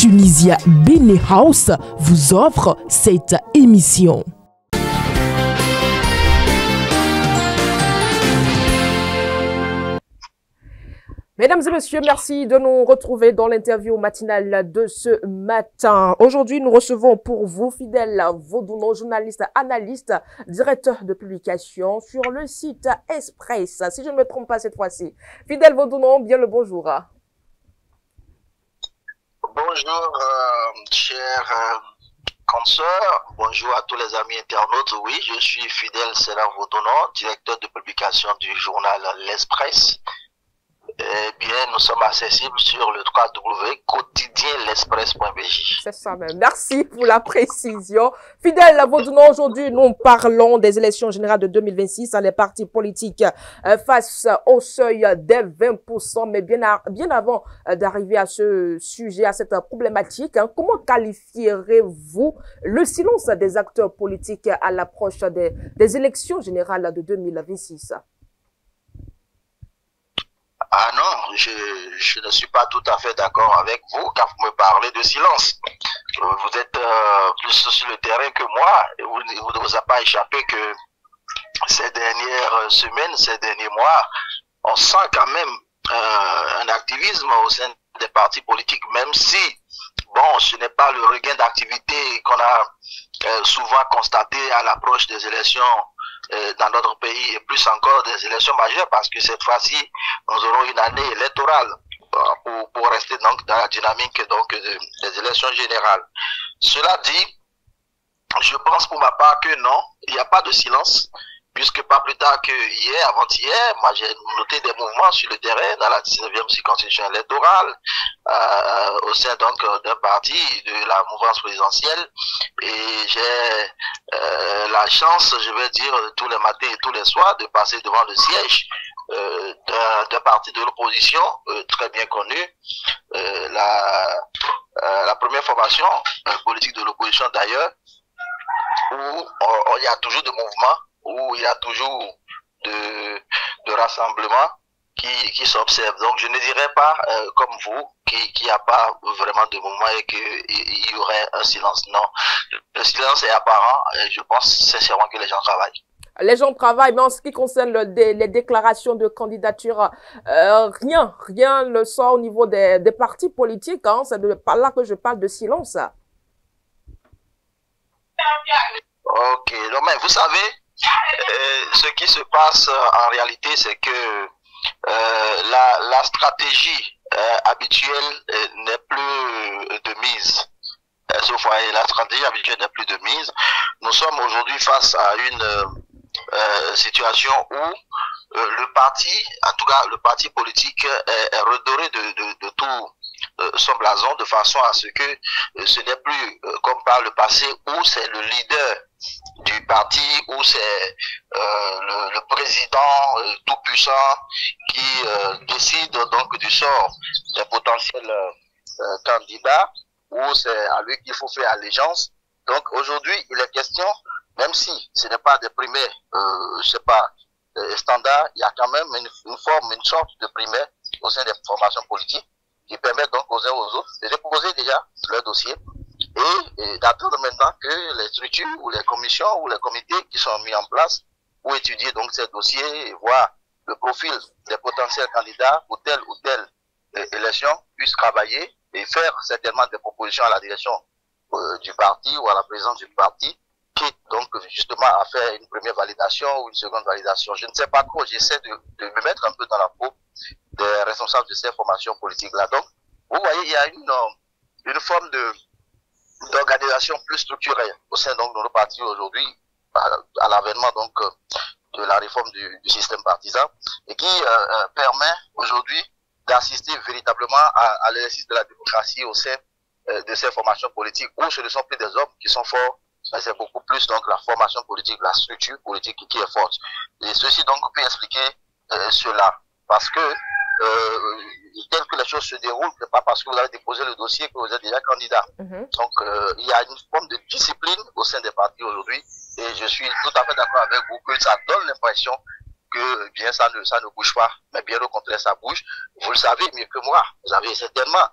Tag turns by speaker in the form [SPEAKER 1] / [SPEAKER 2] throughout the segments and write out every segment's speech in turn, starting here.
[SPEAKER 1] Tunisia Bene House vous offre cette émission. Mesdames et messieurs, merci de nous retrouver dans l'interview matinale de ce matin. Aujourd'hui, nous recevons pour vous, Fidèle Vaudounon, journaliste, analyste, directeur de publication sur le site Express. Si je ne me trompe pas cette fois-ci. Fidèle Vaudounon, bien le bonjour.
[SPEAKER 2] Bonjour, chers consoeurs. Bonjour à tous les amis internautes. Oui, je suis Fidèle Vaudounon, directeur de publication du journal L'Express. Eh bien, nous sommes accessibles sur le www.quotidienl'express.bj.
[SPEAKER 1] C'est ça même. Merci pour la précision. Fidèle Vaudounon, aujourd'hui, nous parlons des élections générales de 2026 les partis politiques face au seuil des 20%. Mais bien avant d'arriver à ce sujet, à cette problématique, comment qualifierez-vous le silence des acteurs politiques à l'approche des élections générales de 2026?
[SPEAKER 2] Ah non, je ne suis pas tout à fait d'accord avec vous quand vous me parlez de silence. Vous êtes plus sur le terrain que moi et vous ne vous a pas échappé que ces dernières semaines, ces derniers mois, on sent quand même un activisme au sein des partis politiques, même si, bon, ce n'est pas le regain d'activité qu'on a souvent constaté à l'approche des élections dans notre pays et plus encore des élections majeures parce que cette fois-ci, nous aurons une année électorale pour rester donc dans la dynamique donc des élections générales. Cela dit, je pense pour ma part que non, il n'y a pas de silence puisque pas plus tard que hier, avant-hier, moi j'ai noté des mouvements sur le terrain dans la 19e circonscription électorale au sein donc d'un parti de la mouvance présidentielle et j'ai la chance, je vais dire, tous les matins et tous les soirs de passer devant le siège d'un parti de l'opposition très bien connu, la première formation politique de l'opposition d'ailleurs, où il y a toujours de mouvements, où il y a toujours de rassemblements qui s'observent. Donc je ne dirais pas comme vous qu'il n'y a pas vraiment de mouvement et qu'il y aurait un silence. Non, le silence est apparent et je pense sincèrement que les gens travaillent. Les gens travaillent, mais en ce qui concerne les déclarations de candidature, rien ne sort au niveau des partis politiques. Hein, c'est par là que je parle de silence. Ok, non, mais vous savez, ce qui se passe en réalité, c'est que la stratégie habituelle n'est plus de mise. Sauf la stratégie habituelle n'est plus de mise. Nous sommes aujourd'hui face à une situation où le parti, en tout cas le parti politique, est redoré de tout son blason de façon à ce que ce n'est plus comme par le passé où c'est le leader du parti, où c'est le président tout puissant qui décide donc du sort des potentiels candidats, où c'est à lui qu'il faut faire allégeance. Donc aujourd'hui il est question, même si ce n'est pas des primaires, c'est pas standard, il y a quand même une sorte de primaire au sein des formations politiques qui permettent donc aux uns aux autres de déposer déjà leur dossier et d'attendre maintenant que les structures ou les commissions ou les comités qui sont mis en place pour étudier donc ces dossiers et voir le profil des potentiels candidats pour telle ou telle élection puissent travailler et faire certainement des propositions à la direction du parti ou à la présidence du parti qui donc justement à faire une première validation ou une seconde validation. Je ne sais pas quoi, j'essaie de me mettre un peu dans la peau des responsables de ces formations politiques-là. Donc, vous voyez, il y a une forme d'organisation plus structurée au sein donc de nos partis aujourd'hui, à l'avènement donc de la réforme du système partisan, et qui permet aujourd'hui d'assister véritablement à l'exercice de la démocratie au sein de ces formations politiques, où ce ne sont plus des hommes qui sont forts, mais c'est beaucoup plus donc la formation politique, la structure politique qui est forte. Et ceci donc peut expliquer cela, parce que tel que les choses se déroulent, c'est pas parce que vous avez déposé le dossier que vous êtes déjà candidat. Donc il y a une forme de discipline au sein des partis aujourd'hui, et je suis tout à fait d'accord avec vous que ça donne l'impression que bien ça ne bouge pas, mais bien au contraire ça bouge. Vous le savez mieux que moi, vous avez certainement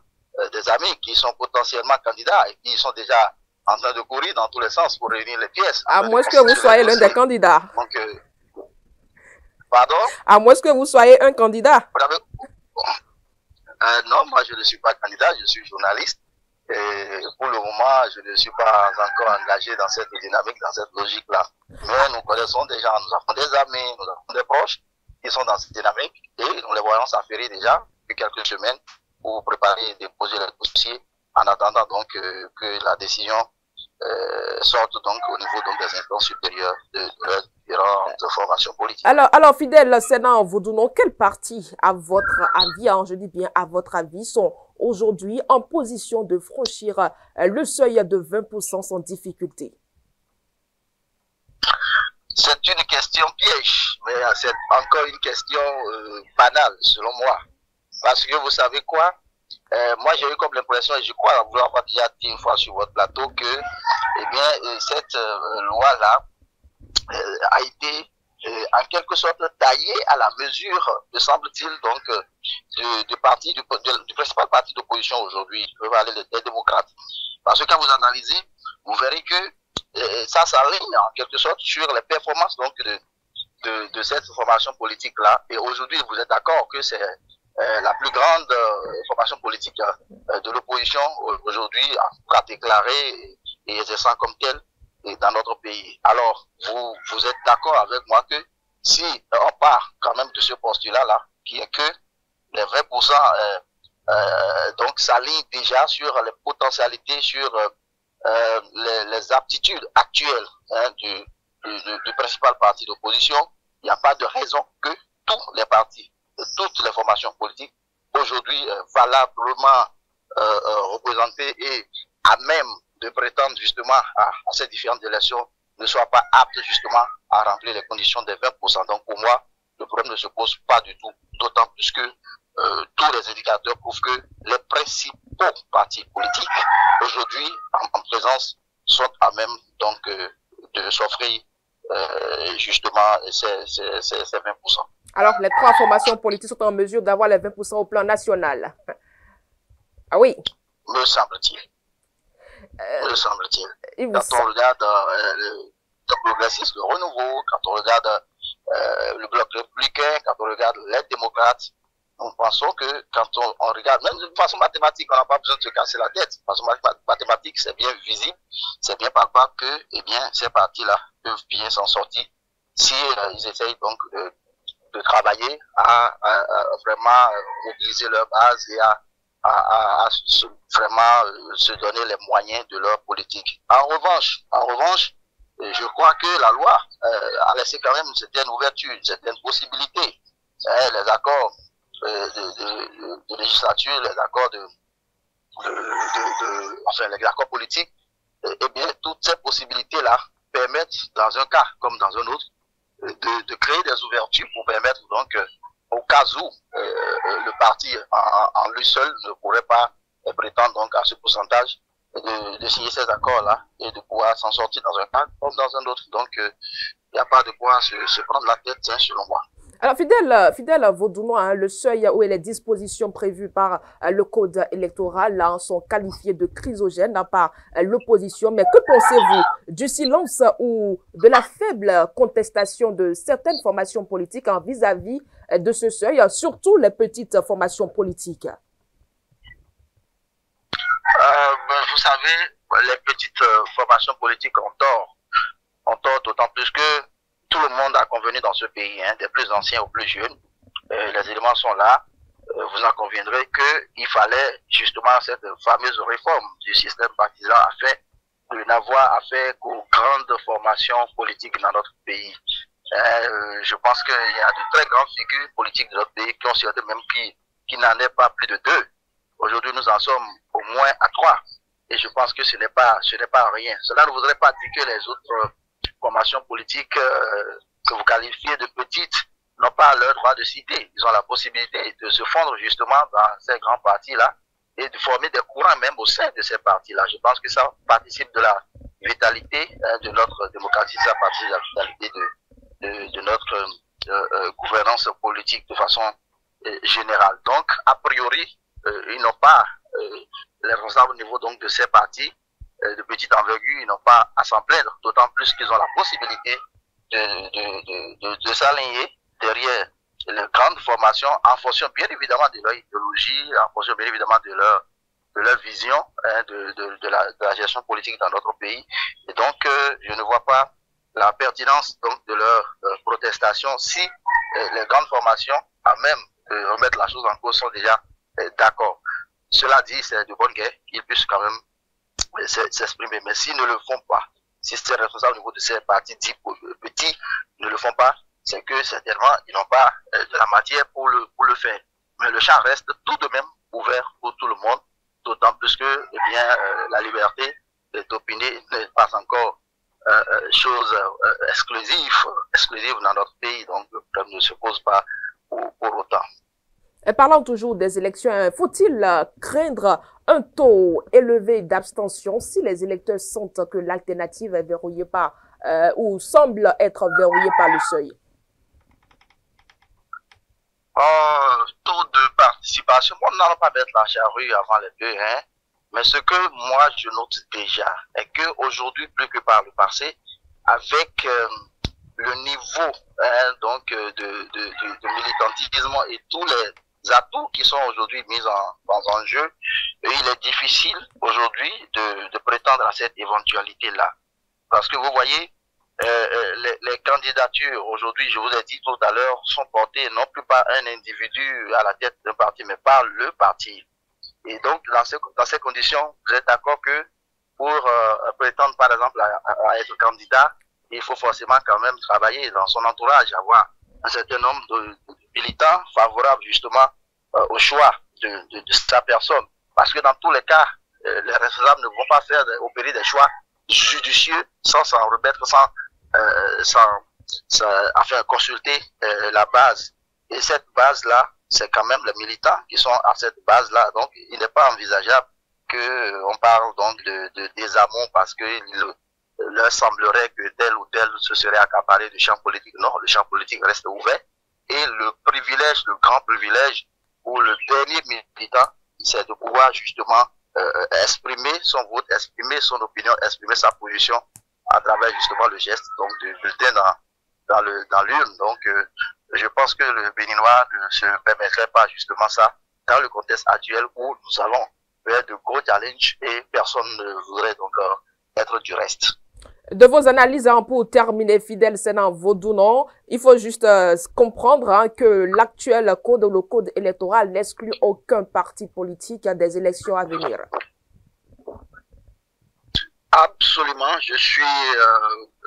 [SPEAKER 2] des amis qui sont potentiellement candidats et qui sont déjà en train de courir dans tous les sens pour réunir les pièces.
[SPEAKER 1] À moins que vous soyez l'un des candidats.
[SPEAKER 2] Donc, pardon?
[SPEAKER 1] À moins que vous soyez un candidat.
[SPEAKER 2] Non, moi je ne suis pas candidat, je suis journaliste. Et pour le moment, je ne suis pas encore engagé dans cette dynamique, dans cette logique-là. Mais nous connaissons des gens, nous avons des amis, nous avons des proches qui sont dans cette dynamique et nous les voyons s'affairer déjà depuis quelques semaines pour préparer et déposer les dossiers en attendant donc que la décision sorte donc au niveau donc des instances supérieures de différentes formations politiques.
[SPEAKER 1] Alors fidèle Sénat Vodounon, quel parti, à votre avis, hein, je dis bien à votre avis, sont aujourd'hui en position de franchir le seuil de 20% sans difficulté?
[SPEAKER 2] C'est une question piège, mais c'est encore une question banale selon moi. Parce que vous savez quoi? Moi j'ai eu comme l'impression, et je crois vous l'avoir déjà dit une fois sur votre plateau, que eh bien, cette loi-là a été en quelque sorte taillée à la mesure, me semble-t-il, donc du principal parti d'opposition aujourd'hui, les démocrates. Parce que quand vous analysez, vous verrez que ça s'aligne en quelque sorte sur les performances donc de cette formation politique-là. Et aujourd'hui, vous êtes d'accord que c'est la plus grande formation politique de l'opposition aujourd'hui, en tout cas déclarée et exerçant comme telle dans notre pays. Alors, vous êtes d'accord avec moi que si on part quand même de ce postulat-là, qui est que les 20% donc s'alignent déjà sur les potentialités, sur les aptitudes actuelles du principal parti d'opposition, il n'y a pas de raison que tous les partis, toutes les formations politiques, aujourd'hui valablement représentées et à même de prétendre justement à ces différentes élections, ne soient pas aptes justement à remplir les conditions des 20%. Donc pour moi, le problème ne se pose pas du tout, d'autant plus que tous les indicateurs prouvent que les principaux partis politiques aujourd'hui en présence sont à même donc de s'offrir justement ces 20%.
[SPEAKER 1] Alors les trois formations politiques sont en mesure d'avoir les 20% au plan national. Ah oui.
[SPEAKER 2] Me semble-t-il. Me semble-t-il. Quand on regarde le progressiste, le renouveau, quand on regarde le bloc républicain, quand on regarde les démocrates, nous pensons que quand on regarde, même de façon mathématique, on n'a pas besoin de se casser la tête. De façon mathématique, c'est bien visible, c'est bien palpable que eh bien, ces partis-là peuvent bien s'en sortir si ils essayent donc de travailler à vraiment mobiliser leur base et à vraiment se donner les moyens de leur politique. En revanche, je crois que la loi a laissé quand même une certaine ouverture, une certaine possibilité. Les accords de législature, les accords enfin les accords politiques, eh bien toutes ces possibilités-là permettent dans un cas comme dans un autre de créer des ouvertures pour permettre donc au cas où le parti en lui seul ne pourrait pas prétendre donc à ce pourcentage de signer ces accords-là et de pouvoir s'en sortir dans un cas comme dans un autre. Donc il n'y a pas de quoi se prendre la tête, hein, selon moi.
[SPEAKER 1] Alors, fidèle Vodounon, hein, le seuil où les dispositions prévues par le code électoral là, sont qualifiées de chrysogènes par l'opposition. Mais que pensez-vous du silence ou de la faible contestation de certaines formations politiques vis-à-vis de ce seuil, surtout les petites formations politiques?
[SPEAKER 2] Vous savez, les petites formations politiques ont tort d'autant plus que tout le monde a convenu dans ce pays, hein, des plus anciens aux plus jeunes. Les éléments sont là. Vous en conviendrez qu'il fallait justement cette fameuse réforme du système partisan afin de n'avoir affaire qu'aux grandes formations politiques dans notre pays. Je pense qu'il y a de très grandes figures politiques de notre pays qui ont surtout même qui n'en est pas plus de 2. Aujourd'hui, nous en sommes au moins à 3. Et je pense que ce n'est pas rien. Cela ne voudrait pas dire que les autres formations politiques que vous qualifiez de petites n'ont pas leur droit de citer. Ils ont la possibilité de se fondre justement dans ces grands partis-là et de former des courants même au sein de ces partis-là. Je pense que ça participe de la vitalité de notre démocratie, ça participe de la vitalité de notre gouvernance politique de façon générale. Donc, a priori, ils n'ont pas les responsables au niveau donc de ces partis de petite envergure, ils n'ont pas à s'en plaindre, d'autant plus qu'ils ont la possibilité de s'aligner derrière les grandes formations en fonction bien évidemment de leur idéologie, en fonction bien évidemment de leur vision de la gestion politique dans notre pays. Et donc, je ne vois pas la pertinence donc de leur protestation si les grandes formations, à même de remettre la chose en cause, sont déjà d'accord. Cela dit, c'est de bonne guerre qu'ils puissent quand même s'exprimer. Mais s'ils ne le font pas, si ces responsables au niveau de ces partis dits petits ne le font pas, c'est que certainement ils n'ont pas de la matière pour le faire. Mais le champ reste tout de même ouvert pour tout le monde, d'autant plus que la liberté d'opiner n'est pas encore chose exclusive dans notre pays, donc le problème ne se pose pas pour autant.
[SPEAKER 1] Et parlant toujours des élections, faut-il craindre un taux élevé d'abstention si les électeurs sentent que l'alternative est verrouillée par ou semble être verrouillée par le seuil?
[SPEAKER 2] Taux de participation, on n'allons pas mettre la charrue avant les bœufs, hein. Mais ce que moi je note déjà est que aujourd'hui, plus que par le passé, avec le niveau donc de militantisme et tous les atouts qui sont aujourd'hui mis en jeu, il est difficile aujourd'hui de prétendre à cette éventualité-là. Parce que vous voyez, les candidatures aujourd'hui, je vous ai dit tout à l'heure, sont portées non plus par un individu à la tête d'un parti, mais par le parti. Et donc, dans ces conditions, vous êtes d'accord que pour prétendre, par exemple, à être candidat, il faut forcément quand même travailler dans son entourage, avoir un certain nombre de militants favorables justement au choix de sa personne. Parce que dans tous les cas, les responsables ne vont pas opérer des choix judicieux sans s'en remettre, enfin, consulter la base. Et cette base-là, c'est quand même les militants qui sont à cette base-là. Donc, il n'est pas envisageable qu'on parle donc de désamour parce que leur semblerait que tel ou tel se serait accaparé du champ politique. Non, le champ politique reste ouvert. Et le grand privilège pour le dernier militant, c'est de pouvoir justement exprimer son vote, exprimer son opinion, exprimer sa position à travers justement le geste donc du bulletin dans l'urne. Donc, je pense que le Béninois ne se permettrait pas justement ça dans le contexte actuel où nous allons vers de gros challenges et personne ne voudrait donc être du reste.
[SPEAKER 1] De vos analyses, pour terminer, Fidèle Sénan Vodounon, il faut juste comprendre que l'actuel code, le code électoral, n'exclut aucun parti politique des élections à venir.
[SPEAKER 2] Absolument, je suis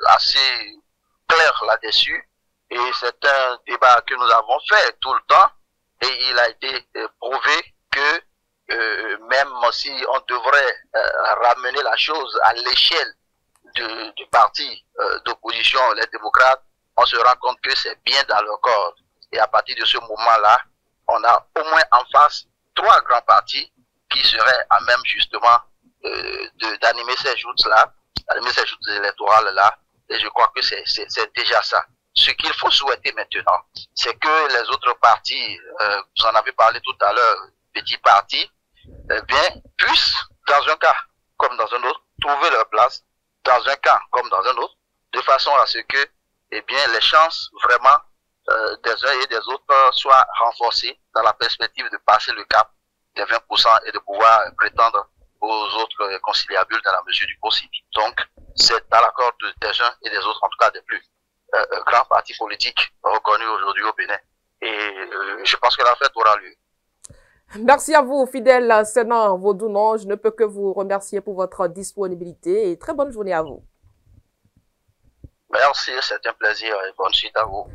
[SPEAKER 2] assez clair là-dessus. Et c'est un débat que nous avons fait tout le temps. Et il a été prouvé que même si on devrait ramener la chose à l'échelle du parti d'opposition, les démocrates, on se rend compte que c'est bien dans leur corps. Et à partir de ce moment-là, on a au moins en face 3 grands partis qui seraient à même justement d'animer ces joutes-là, d'animer ces joutes électorales-là. Et je crois que c'est déjà ça. Ce qu'il faut souhaiter maintenant, c'est que les autres partis, vous en avez parlé tout à l'heure, petits partis, puissent, dans un cas comme dans un autre, trouver leur place, dans un cas comme dans un autre, de façon à ce que, les chances vraiment des uns et des autres soient renforcées dans la perspective de passer le cap des 20% et de pouvoir prétendre aux autres conciliabules dans la mesure du possible. Donc, c'est dans l'accord des uns et des autres, en tout cas des plus grands partis politiques reconnus aujourd'hui au Bénin. Et je pense que la fête aura lieu.
[SPEAKER 1] Merci à vous, Fidèle Sénan Vodounon. Je ne peux que vous remercier pour votre disponibilité et très bonne journée à vous.
[SPEAKER 2] Merci, c'est un plaisir et bonne suite à vous.